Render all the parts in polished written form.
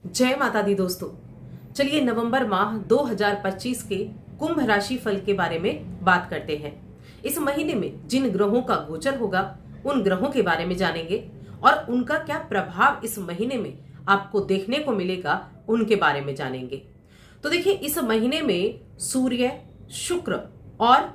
जय माता दी दोस्तों। चलिए नवंबर माह 2025 के कुंभ राशि फल के बारे में बात करते हैं। इस महीने में जिन ग्रहों का गोचर होगा उन ग्रहों के बारे में जानेंगे और उनका क्या प्रभाव इस महीने में आपको देखने को मिलेगा उनके बारे में जानेंगे। तो देखिए, इस महीने में सूर्य, शुक्र और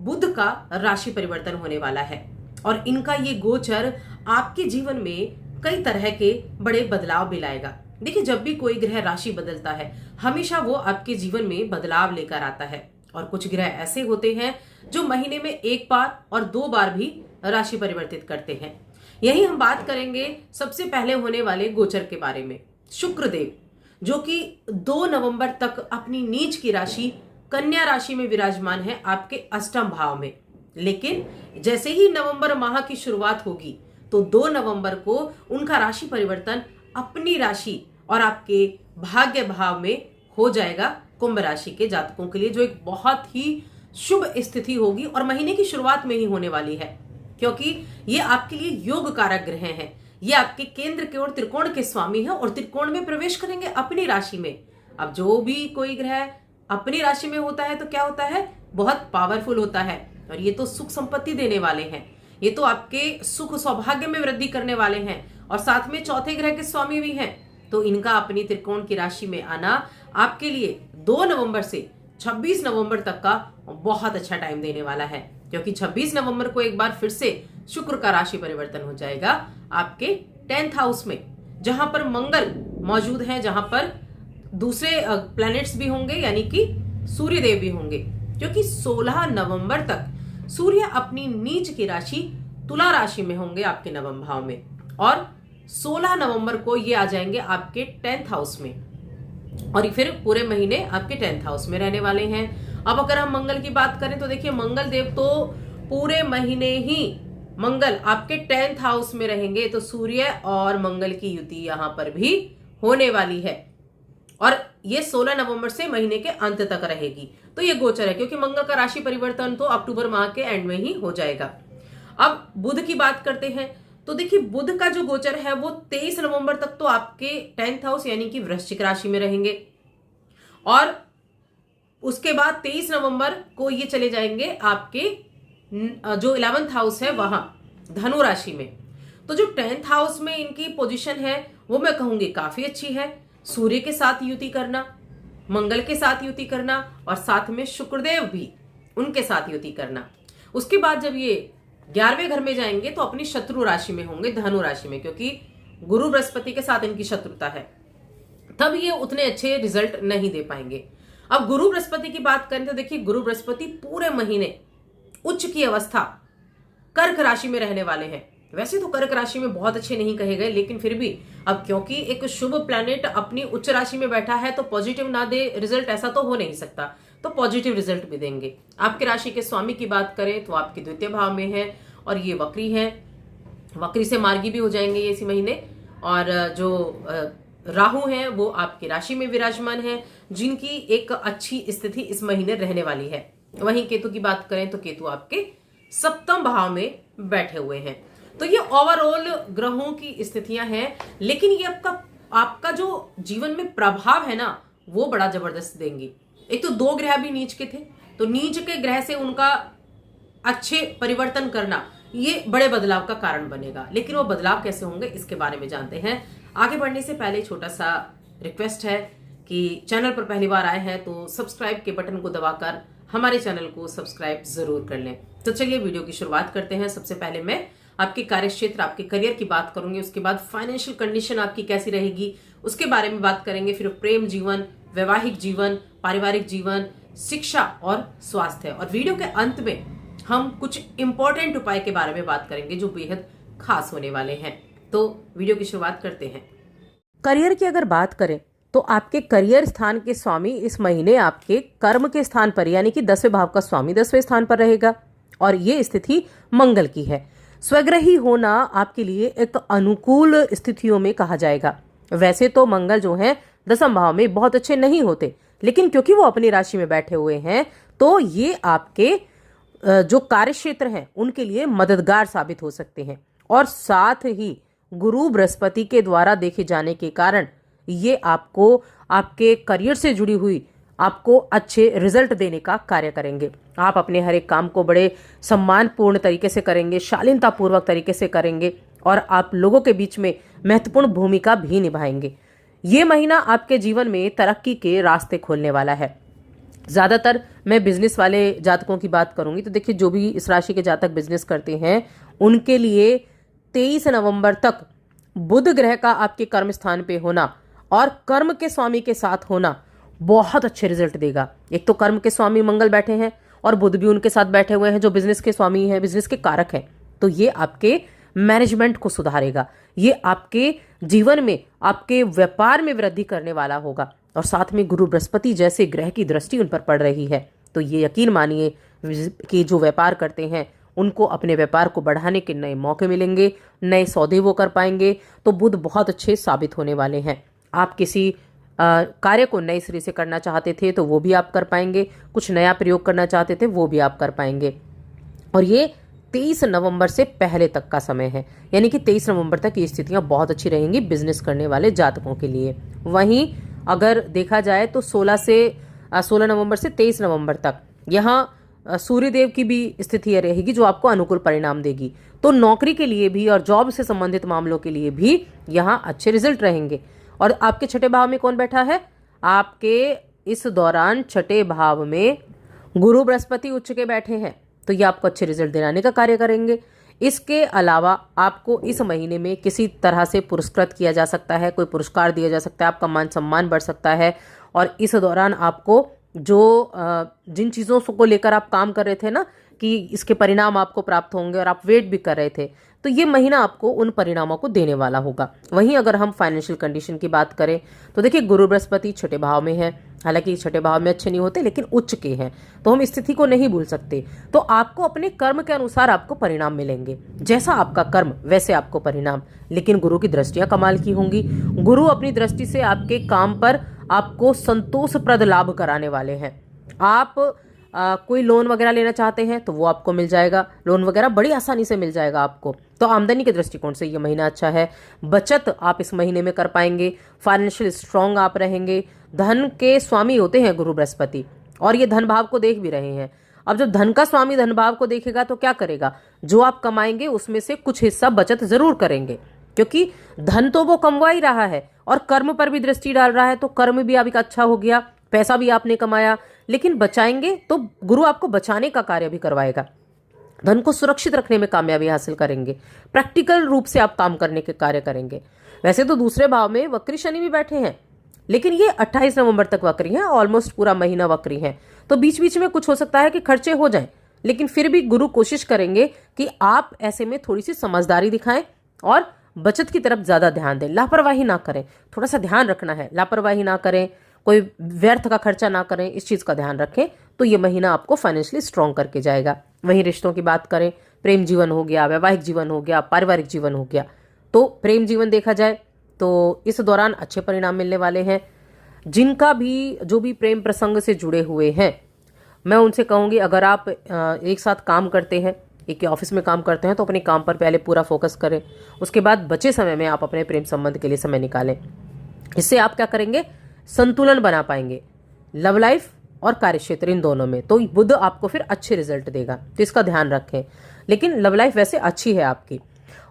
बुध का राशि परिवर्तन होने वाला है और इनका ये गोचर आपके जीवन में कई तरह के बड़े बदलाव भी लाएगा। देखिए, जब भी कोई ग्रह राशि बदलता है हमेशा वो आपके जीवन में बदलाव लेकर आता है और कुछ ग्रह ऐसे होते हैं जो महीने में एक बार और दो बार भी राशि परिवर्तित करते हैं। यही हम बात करेंगे सबसे पहले होने वाले गोचर के बारे में। शुक्रदेव जो कि 2 नवंबर तक अपनी नीच की राशि कन्या राशि में विराजमान है आपके अष्टम भाव में, लेकिन जैसे ही नवंबर माह की शुरुआत होगी तो 2 नवंबर को उनका राशि परिवर्तन अपनी राशि और आपके भाग्य भाव में हो जाएगा कुंभ राशि के जातकों के लिए, जो एक बहुत ही शुभ स्थिति होगी और महीने की शुरुआत में ही होने वाली है, क्योंकि ये आपके लिए योग कारक ग्रह हैं। ये आपके केंद्र के और त्रिकोण के स्वामी है और त्रिकोण में प्रवेश करेंगे अपनी राशि में। अब जो भी कोई ग्रह अपनी राशि में होता है तो क्या होता है, बहुत पावरफुल होता है और ये तो सुख संपत्ति देने वाले हैं, ये तो आपके सुख सौभाग्य में वृद्धि करने वाले हैं और साथ में चौथे ग्रह के स्वामी भी हैं। तो इनका अपनी त्रिकोण की राशि में आना आपके लिए 2 नवंबर से 26 नवंबर तक का बहुत अच्छा टाइम देने वाला है, क्योंकि 26 नवंबर को एक बार फिर से शुक्र का राशि परिवर्तन हो जाएगा आपके 10th हाउस में, जहां पर मंगल मौजूद है, जहां पर दूसरे प्लैनेट्स भी होंगे, यानी कि सूर्य देव भी होंगे, क्योंकि 16 नवंबर तक सूर्य अपनी नीच की राशि तुला राशि में होंगे आपके नवम भाव में और 16 नवंबर को ये आ जाएंगे आपके 10th हाउस में और फिर पूरे महीने आपके 10th हाउस में रहने वाले हैं। अब अगर हम मंगल की बात करें तो देखिए, मंगल देव तो पूरे महीने ही मंगल आपके 10th हाउस में रहेंगे, तो सूर्य और मंगल की युति यहां पर भी होने वाली है और ये 16 नवंबर से महीने के अंत तक रहेगी। तो ये गोचर है, क्योंकि मंगल का राशि परिवर्तन तो अक्टूबर माह के एंड में ही हो जाएगा। अब बुध की बात करते हैं तो देखिए, बुध का जो गोचर है वो 23 नवंबर तक तो आपके 10th हाउस यानी कि वृश्चिक राशि में रहेंगे और उसके बाद 23 नवंबर को ये चले जाएंगे आपके जो 11th हाउस है वहां धनु राशि में। तो जो 10th हाउस में इनकी पोजीशन है वो मैं कहूंगी काफी अच्छी है। सूर्य के साथ युति करना, मंगल के साथ युति करना और साथ में शुक्रदेव भी उनके साथ युति करना। उसके बाद जब ये 11वें घर में जाएंगे तो अपनी शत्रु राशि में होंगे, धनु राशि में, क्योंकि गुरु बृहस्पति के साथ इनकी शत्रुता है, तब ये उतने अच्छे रिजल्ट नहीं दे पाएंगे। अब गुरु बृहस्पति की बात करें तो देखिए, गुरु बृहस्पति पूरे महीने उच्च की अवस्था कर्क राशि में रहने वाले हैं। वैसे तो कर्क राशि में बहुत अच्छे नहीं कहे गए, लेकिन फिर भी अब क्योंकि एक शुभ प्लैनेट अपनी उच्च राशि में बैठा है तो पॉजिटिव ना दे रिजल्ट, ऐसा तो हो नहीं सकता, तो पॉजिटिव रिजल्ट भी देंगे। आपके राशि के स्वामी की बात करें तो आपके द्वितीय भाव में है और ये वक्री है, वक्री से मार्गी भी हो जाएंगे ये इसी महीने। और जो राहु हैं वो आपकी राशि में विराजमान है, जिनकी एक अच्छी स्थिति इस महीने रहने वाली है। वहीं केतु की बात करें तो केतु आपके 7th भाव में बैठे हुए हैं। तो ये ओवरऑल ग्रहों की स्थितियां हैं, लेकिन ये आपका जो जीवन में प्रभाव है ना वो बड़ा जबरदस्त देंगी। एक तो 2 ग्रह भी नीच के थे, तो नीच के ग्रह से उनका अच्छे परिवर्तन करना ये बड़े बदलाव का कारण बनेगा, लेकिन वो बदलाव कैसे होंगे इसके बारे में जानते हैं। आगे बढ़ने से पहले छोटा सा रिक्वेस्ट है कि चैनल पर पहली बार आए हैं तो सब्सक्राइब के बटन को दबाकर हमारे चैनल को सब्सक्राइब जरूर कर लें। तो चलिए वीडियो की शुरुआत करते हैं। सबसे पहले मैं आपके कार्यक्षेत्र, आपके करियर की बात करूंगी, उसके बाद फाइनेंशियल कंडीशन आपकी कैसी रहेगी उसके बारे में बात करेंगे, फिर प्रेम जीवन, वैवाहिक जीवन, पारिवारिक जीवन, शिक्षा और स्वास्थ्य, और वीडियो के अंत में हम कुछ इंपॉर्टेंट उपाय के बारे में बात करेंगे जो बेहद खास होने वाले हैं। तो वीडियो की शुरुआत करते हैं। करियर की अगर बात करें तो आपके करियर स्थान के स्वामी इस महीने आपके कर्म के स्थान पर यानी कि 10वें भाव का स्वामी 10वें स्थान पर रहेगा और ये स्थिति मंगल की है। स्वग्रही होना आपके लिए एक अनुकूल स्थितियों में कहा जाएगा। वैसे तो मंगल जो है 10वें भाव में बहुत अच्छे नहीं होते, लेकिन क्योंकि वो अपनी राशि में बैठे हुए हैं तो ये आपके जो कार्यक्षेत्र हैं उनके लिए मददगार साबित हो सकते हैं और साथ ही गुरु बृहस्पति के द्वारा देखे जाने के कारण ये आपको आपके करियर से जुड़ी हुई आपको अच्छे रिजल्ट देने का कार्य करेंगे। आप अपने हर एक काम को बड़े सम्मानपूर्ण तरीके से करेंगे, शालीनतापूर्वक तरीके से करेंगे और आप लोगों के बीच में महत्वपूर्ण भूमिका भी निभाएंगे। ये महीना आपके जीवन में तरक्की के रास्ते खोलने वाला है। ज़्यादातर मैं बिजनेस वाले जातकों की बात करूंगी तो देखिए, जो भी इस राशि के जातक बिजनेस करते हैं उनके लिए 23 नवंबर तक बुध ग्रह का आपके कर्म स्थान पे होना और कर्म के स्वामी के साथ होना बहुत अच्छे रिजल्ट देगा। एक तो कर्म के स्वामी मंगल बैठे हैं और बुध भी उनके साथ बैठे हुए हैं, जो बिजनेस के स्वामी हैं, बिजनेस के कारक हैं। तो ये आपके मैनेजमेंट को सुधारेगा, ये आपके जीवन में, आपके व्यापार में वृद्धि करने वाला होगा। और साथ में गुरु बृहस्पति जैसे ग्रह की दृष्टि उन पर पड़ रही है, तो ये यकीन मानिए कि जो व्यापार करते हैं उनको अपने व्यापार को बढ़ाने के नए मौके मिलेंगे, नए सौदे वो कर पाएंगे। तो बुध बहुत अच्छे साबित होने वाले हैं। आप किसी कार्य को नए सिरे से करना चाहते थे तो वो भी आप कर पाएंगे, कुछ नया प्रयोग करना चाहते थे वो भी आप कर पाएंगे। और ये 23 नवंबर से पहले तक का समय है, यानी कि 23 नवंबर तक ये स्थितियां बहुत अच्छी रहेंगी बिजनेस करने वाले जातकों के लिए। वहीं अगर देखा जाए तो 16 नवंबर से 23 नवंबर तक यहाँ सूर्यदेव की भी स्थिति रहेगी जो आपको अनुकूल परिणाम देगी। तो नौकरी के लिए भी और जॉब से संबंधित मामलों के लिए भी यहाँ अच्छे रिजल्ट रहेंगे। और आपके छठे भाव में कौन बैठा है? आपके इस दौरान छठे भाव में गुरु बृहस्पति उच्च के बैठे हैं, तो ये आपको अच्छे रिजल्ट दिलाने का कार्य करेंगे। इसके अलावा आपको इस महीने में किसी तरह से पुरस्कृत किया जा सकता है, कोई पुरस्कार दिया जा सकता है, आपका मान सम्मान बढ़ सकता है। और इस दौरान आपको जो जिन चीज़ों को लेकर आप काम कर रहे थे ना कि इसके परिणाम आपको प्राप्त होंगे और आप वेट भी कर रहे थे, तो ये महीना आपको उन परिणामों को देने वाला होगा। वहीं अगर हम फाइनेंशियल कंडीशन की बात करें तो देखिए, गुरु बृहस्पति छठे भाव में है, हालांकि छठे भाव में अच्छे नहीं होते लेकिन उच्च के हैं, तो हम स्थिति को नहीं भूल सकते। तो आपको अपने कर्म के अनुसार आपको परिणाम मिलेंगे, जैसा आपका कर्म वैसे आपको परिणाम। लेकिन गुरु की दृष्टियां कमाल की होंगी। गुरु अपनी दृष्टि से आपके काम पर आपको संतोषप्रद लाभ कराने वाले हैं। आप कोई लोन वगैरह लेना चाहते हैं तो वो आपको मिल जाएगा, लोन वगैरह बड़ी आसानी से मिल जाएगा आपको। तो आमदनी के दृष्टिकोण से ये महीना अच्छा है। बचत आप इस महीने में कर पाएंगे, फाइनेंशियल स्ट्रांग आप रहेंगे। धन के स्वामी होते हैं गुरु बृहस्पति और ये धन भाव को देख भी रहे हैं। अब जब धन का स्वामी धन भाव को देखेगा तो क्या करेगा? जो आप कमाएंगे उसमें से कुछ हिस्सा बचत जरूर करेंगे, क्योंकि धन तो वो कमवा ही रहा है और कर्म पर भी दृष्टि डाल रहा है। तो कर्म भी आपका अच्छा हो गया, पैसा भी आपने कमाया, लेकिन बचाएंगे तो गुरु आपको बचाने का कार्य भी करवाएगा। धन को सुरक्षित रखने में कामयाबी हासिल करेंगे, प्रैक्टिकल रूप से आप काम करने के कार्य करेंगे। वैसे तो दूसरे भाव में वक्री शनि भी बैठे हैं, लेकिन ये 28 नवंबर तक वक्री हैं, ऑलमोस्ट पूरा महीना वक्री हैं। तो बीच बीच में कुछ हो सकता है कि खर्चे हो जाएं, लेकिन फिर भी गुरु कोशिश करेंगे कि आप ऐसे में थोड़ी सी समझदारी दिखाएं और बचत की तरफ ज्यादा ध्यान दें। लापरवाही ना करें, थोड़ा सा ध्यान रखना है, लापरवाही ना करें, कोई व्यर्थ का खर्चा ना करें, इस चीज का ध्यान रखें। तो ये महीना आपको फाइनेंशियली स्ट्रांग करके जाएगा। वहीं रिश्तों की बात करें, प्रेम जीवन हो गया, वैवाहिक जीवन हो गया, पारिवारिक जीवन हो गया। तो प्रेम जीवन देखा जाए तो इस दौरान अच्छे परिणाम मिलने वाले हैं। जिनका भी जो भी प्रेम प्रसंग से जुड़े हुए हैं, मैं उनसे कहूंगी अगर आप एक साथ काम करते हैं, एक ऑफिस में काम करते हैं, तो अपने काम पर पहले पूरा फोकस करें। उसके बाद बचे समय में आप अपने प्रेम संबंध के लिए समय निकालें। इससे आप क्या करेंगे? संतुलन बना पाएंगे लव लाइफ और कार्य क्षेत्र, इन दोनों में। तो बुध आपको फिर अच्छे रिजल्ट देगा, तो इसका ध्यान रखें। लेकिन लव लाइफ वैसे अच्छी है आपकी।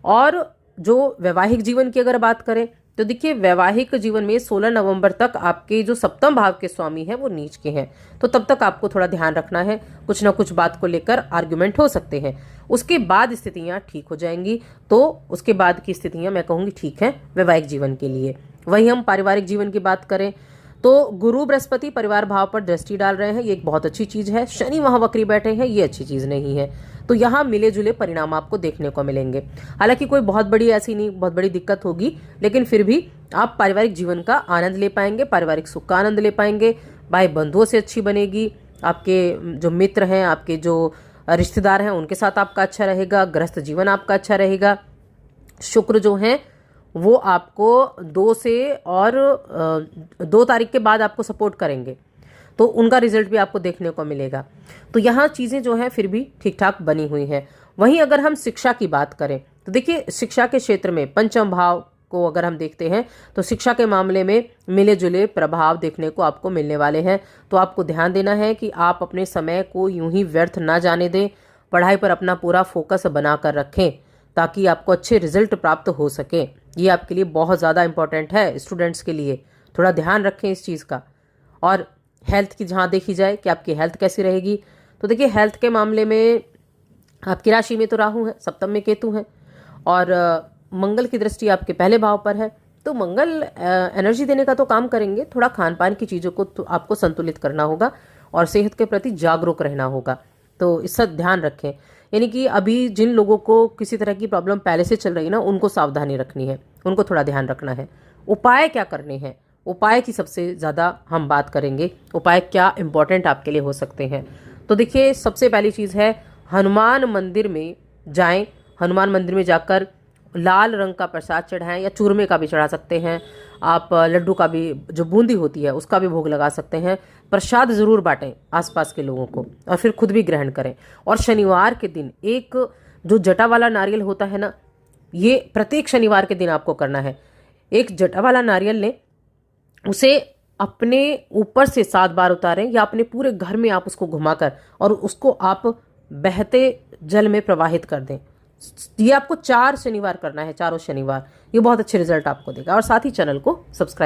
और जो वैवाहिक जीवन की अगर बात करें तो देखिए, वैवाहिक जीवन में 16 नवंबर तक आपके जो सप्तम भाव के स्वामी हैं वो नीच के हैं, तो तब तक आपको थोड़ा ध्यान रखना है। कुछ ना कुछ बात को लेकर आर्ग्यूमेंट हो सकते हैं, उसके बाद स्थितियां ठीक हो जाएंगी। तो उसके बाद की स्थितियां मैं कहूंगी ठीक है वैवाहिक जीवन के लिए। वहीं हम पारिवारिक जीवन की बात करें तो गुरु बृहस्पति परिवार भाव पर दृष्टि डाल रहे हैं, ये एक बहुत अच्छी चीज है। शनि वहां वक्री बैठे हैं, ये अच्छी चीज नहीं है। तो यहाँ मिले जुले परिणाम आपको देखने को मिलेंगे। हालांकि कोई बहुत बड़ी ऐसी नहीं, बहुत बड़ी दिक्कत होगी, लेकिन फिर भी आप पारिवारिक जीवन का आनंद ले पाएंगे, पारिवारिक सुख का आनंद ले पाएंगे। भाई बंधुओं से अच्छी बनेगी, आपके जो मित्र हैं, आपके जो रिश्तेदार हैं, उनके साथ आपका अच्छा रहेगा। गृहस्थ जीवन आपका अच्छा रहेगा। शुक्र जो है वो आपको 2 तारीख के बाद आपको सपोर्ट करेंगे, तो उनका रिजल्ट भी आपको देखने को मिलेगा। तो यहाँ चीज़ें जो हैं फिर भी ठीक ठाक बनी हुई हैं। वहीं अगर हम शिक्षा की बात करें तो देखिए, शिक्षा के क्षेत्र में पंचम भाव को अगर हम देखते हैं तो शिक्षा के मामले में मिले जुले प्रभाव देखने को आपको मिलने वाले हैं। तो आपको ध्यान देना है कि आप अपने समय को यूं ही व्यर्थ ना जाने दें, पढ़ाई पर अपना पूरा फोकस बनाकर रखें ताकि आपको अच्छे रिजल्ट प्राप्त हो सके। ये आपके लिए बहुत ज़्यादा इंपॉर्टेंट है स्टूडेंट्स के लिए, थोड़ा ध्यान रखें इस चीज़ का। और हेल्थ की जहाँ देखी जाए कि आपकी हेल्थ कैसी रहेगी, तो देखिए हेल्थ के मामले में आपकी राशि में तो राहु है, सप्तम में केतु है और मंगल की दृष्टि आपके पहले भाव पर है। तो मंगल एनर्जी देने का तो काम करेंगे, थोड़ा खान पान की चीज़ों को तो आपको संतुलित करना होगा और सेहत के प्रति जागरूक रहना होगा। तो इसका ध्यान रखें, यानी कि अभी जिन लोगों को किसी तरह की प्रॉब्लम पहले से चल रही है ना, उनको सावधानी रखनी है, उनको थोड़ा ध्यान रखना है। उपाय क्या करने हैं, उपाय की सबसे ज़्यादा हम बात करेंगे, उपाय क्या इंपॉर्टेंट आपके लिए हो सकते हैं। तो देखिए सबसे पहली चीज़ है हनुमान मंदिर में जाएं, हनुमान मंदिर में जाकर लाल रंग का प्रसाद चढ़ाएं या चूरमे का भी चढ़ा सकते हैं आप, लड्डू का भी, जो बूंदी होती है उसका भी भोग लगा सकते हैं। प्रसाद ज़रूर बांटें आसपास के लोगों को और फिर खुद भी ग्रहण करें। और शनिवार के दिन एक जो जटा वाला नारियल होता है ना, ये प्रत्येक शनिवार के दिन आपको करना है। एक जटा वाला नारियल लें, उसे अपने ऊपर से 7 बार उतारें या अपने पूरे घर में आप उसको घुमाकर और उसको आप बहते जल में प्रवाहित कर दें। ये आपको 4 शनिवार करना है, चारों शनिवार। ये बहुत अच्छे रिजल्ट आपको देगा। और साथ ही चैनल को सब्सक्राइब